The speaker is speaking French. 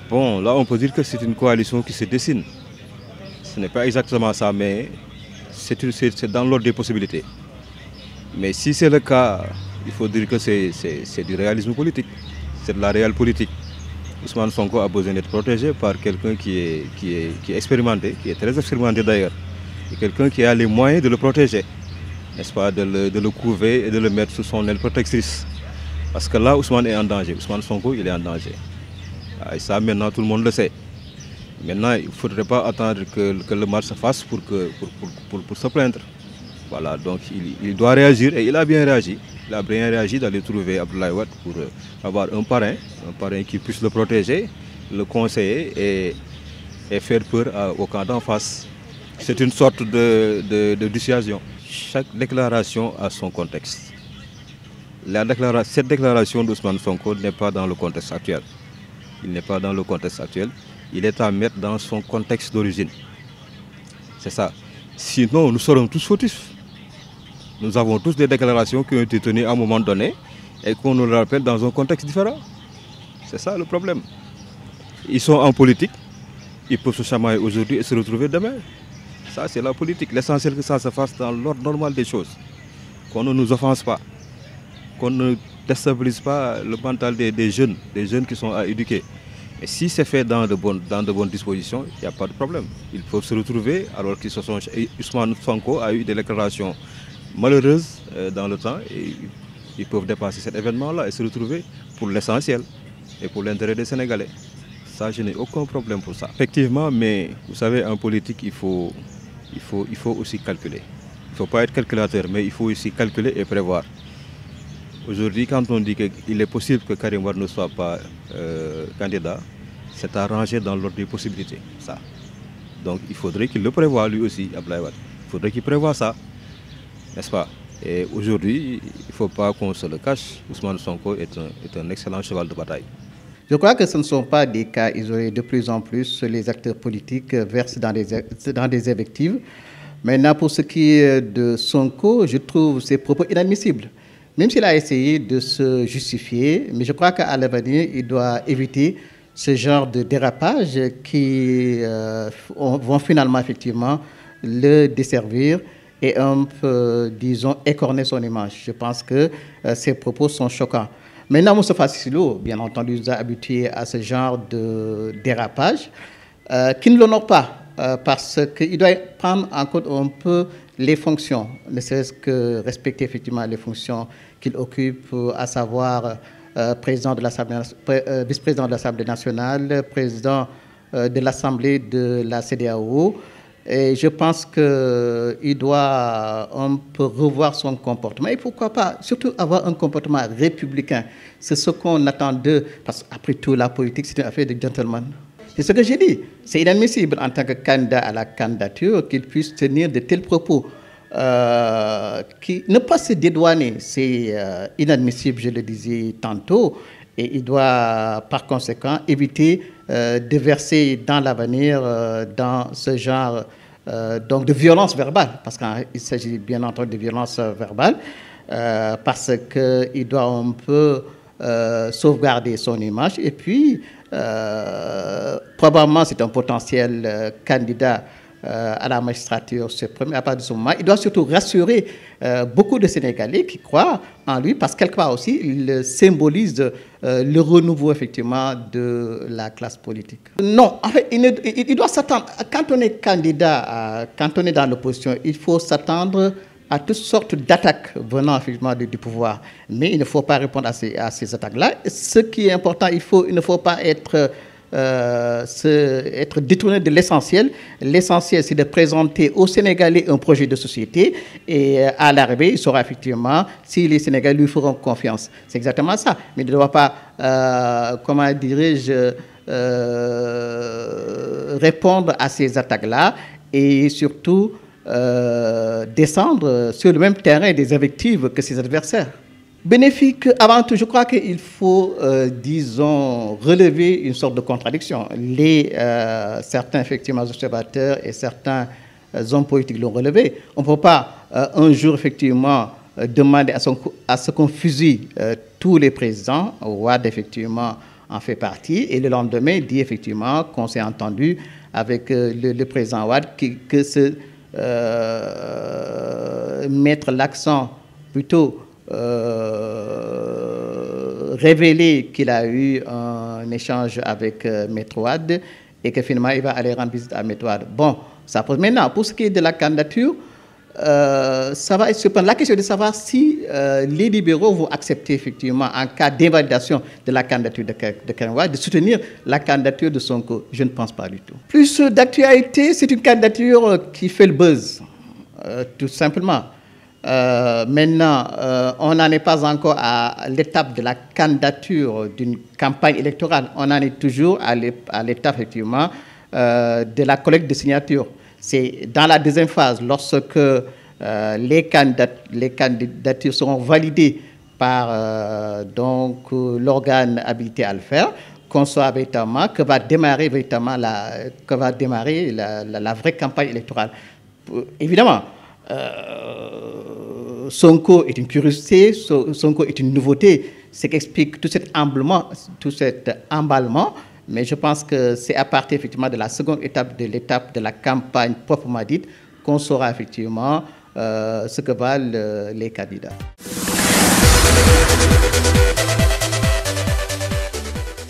Bon, là, on peut dire que c'est une coalition qui se dessine. Ce n'est pas exactement ça, mais c'est dans l'ordre des possibilités. Mais si c'est le cas, il faut dire que c'est du réalisme politique. C'est de la réelle politique. Ousmane Sonko a besoin d'être protégé par quelqu'un qui est expérimenté, qui est très expérimenté d'ailleurs. Et quelqu'un qui a les moyens de le protéger, n'est-ce pas, de le couver et de le mettre sous son aile protectrice. Parce que là, Ousmane est en danger. Ousmane Sonko, il est en danger. Et ça, maintenant, tout le monde le sait. Maintenant, il ne faudrait pas attendre que le mal se fasse pour se plaindre. Voilà, donc il doit réagir et il a bien réagi. Il a bien réagi d'aller trouver Abdoulaye Wade pour avoir un parrain qui puisse le protéger, le conseiller et faire peur au camp d'en face. C'est une sorte de dissuasion. Chaque déclaration a son contexte. Cette déclaration d'Ousmane Sonko n'est pas dans le contexte actuel. Il n'est pas dans le contexte actuel. Il est à mettre dans son contexte d'origine. C'est ça. Sinon, nous serons tous fautifs. Nous avons tous des déclarations qui ont été tenues à un moment donné et qu'on nous le rappelle dans un contexte différent. C'est ça le problème. Ils sont en politique, ils peuvent se chamailler aujourd'hui et se retrouver demain. Ça, c'est la politique. L'essentiel que ça se fasse dans l'ordre normal des choses. Qu'on ne nous offense pas, qu'on ne déstabilise pas le mental des jeunes qui sont à éduquer. Et si c'est fait dans de bonnes dispositions, il n'y a pas de problème. Ils peuvent se retrouver alors qu'ils se sont... Ousmane Sonko a eu des déclarations malheureuses dans le temps et ils peuvent dépasser cet événement-là et se retrouver pour l'essentiel et pour l'intérêt des Sénégalais. Ça, je n'ai aucun problème pour ça. Effectivement, mais vous savez, en politique, il faut aussi calculer. Il ne faut pas être calculateur, mais il faut aussi calculer et prévoir. Aujourd'hui, quand on dit qu'il est possible que Karim Wade ne soit pas candidat, c'est arrangé dans l'ordre des possibilités. Ça. Donc il faudrait qu'il le prévoie lui aussi, Abdoulaye Wade. Il faudrait qu'il prévoie ça, n'est-ce pas? Et aujourd'hui, il ne faut pas qu'on se le cache, Ousmane Sonko est un excellent cheval de bataille. Je crois que ce ne sont pas des cas isolés. De plus en plus, les acteurs politiques versent dans des invectives. Maintenant, pour ce qui est de Sonko, je trouve ses propos inadmissibles. Même s'il a essayé de se justifier, mais je crois qu'à l'avenir, il doit éviter ce genre de dérapage qui vont finalement, effectivement, le desservir et un peu, disons, écorner son image. Je pense que ses propos sont choquants. Maintenant, Moustapha Cissé Lo, bien entendu, nous a habitués à ce genre de dérapage qui ne l'honore pas parce qu'il doit prendre en compte un peu les fonctions, ne serait-ce que respecter effectivement les fonctions qu'il occupe, à savoir vice-président de l'Assemblée nationale, président de l'Assemblée de la CEDEAO. Et je pense qu'il doit un peu revoir son comportement. Et pourquoi pas, surtout avoir un comportement républicain. C'est ce qu'on attend d'eux. Parce qu'après tout, la politique, c'est une affaire de gentleman. C'est ce que j'ai dit. C'est inadmissible en tant que candidat à la candidature qu'il puisse tenir de tels propos. Ne pas se dédouaner, c'est inadmissible, je le disais tantôt. Et il doit, par conséquent, éviter de verser dans l'avenir dans ce genre donc de violence verbale, parce qu'il s'agit bien entendu de violence verbale, parce qu'il doit un peu sauvegarder son image. Et puis, probablement, c'est un potentiel candidat à la magistrature suprême. À partir de ce moment, il doit surtout rassurer beaucoup de Sénégalais qui croient en lui, parce que quelque part aussi, il symbolise le renouveau, effectivement, de la classe politique. Non, en fait, il doit s'attendre. Quand on est candidat, quand on est dans l'opposition, il faut s'attendre à toutes sortes d'attaques venant effectivement du pouvoir. Mais il ne faut pas répondre à ces attaques-là. Ce qui est important, il ne faut pas être détourné de l'essentiel. L'essentiel, c'est de présenter aux Sénégalais un projet de société et à l'arrivée, il saura effectivement si les Sénégalais lui feront confiance. C'est exactement ça. Mais il ne doit pas, comment dirais-je, répondre à ces attaques-là et surtout descendre sur le même terrain des invectives que ses adversaires. Bénéfique, avant tout, je crois qu'il faut, disons, relever une sorte de contradiction. Certains, effectivement, observateurs et certains hommes politiques l'ont relevé. On ne peut pas, un jour, effectivement, demandé à ce qu'on fusille tous les présidents. Wade, effectivement, en fait partie. Et le lendemain, dit effectivement qu'on s'est entendu avec le président Wade que mettre l'accent plutôt révéler qu'il a eu un échange avec Maître Wade et que finalement il va aller rendre visite à Maître Wade. Bon, ça pose maintenant, pour ce qui est de la candidature, ça va être surprenant. La question est de savoir si les libéraux vont accepter effectivement, en cas d'invalidation de la candidature de Karim Wade, de soutenir la candidature de Sonko. Je ne pense pas du tout. Plus d'actualité, c'est une candidature qui fait le buzz, tout simplement. Maintenant, on n'en est pas encore à l'étape de la candidature d'une campagne électorale. On en est toujours à l'étape, effectivement, de la collecte de signatures. C'est dans la deuxième phase, lorsque les candidatures seront validées par l'organe habilité à le faire, qu'on saura véritablement que va démarrer la vraie campagne électorale. Évidemment, Sonko est une curiosité, Sonko est une nouveauté, ce qui explique tout cet emballement. Mais je pense que c'est à partir effectivement de la seconde étape de la campagne proprement dite qu'on saura effectivement ce que valent les candidats.